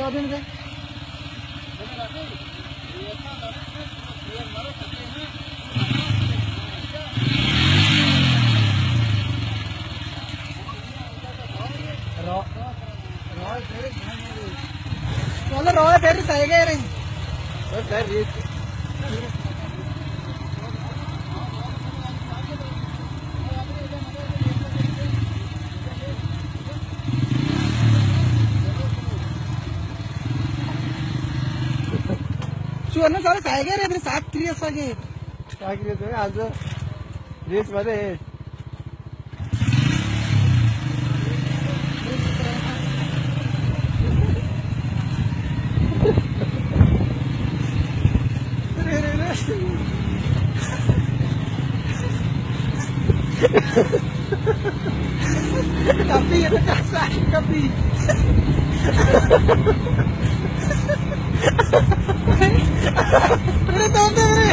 स्वाधीन से रॉय तेरी सही गए रे सुवर्ण सारे सायगे रे सात क्रिया सागे काय क्रिया आज रेस मध्ये tapi itu kasar tapi ini tonton ini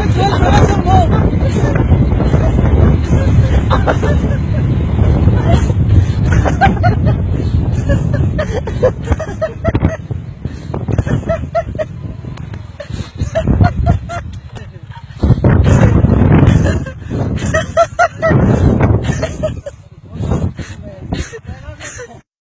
jual semua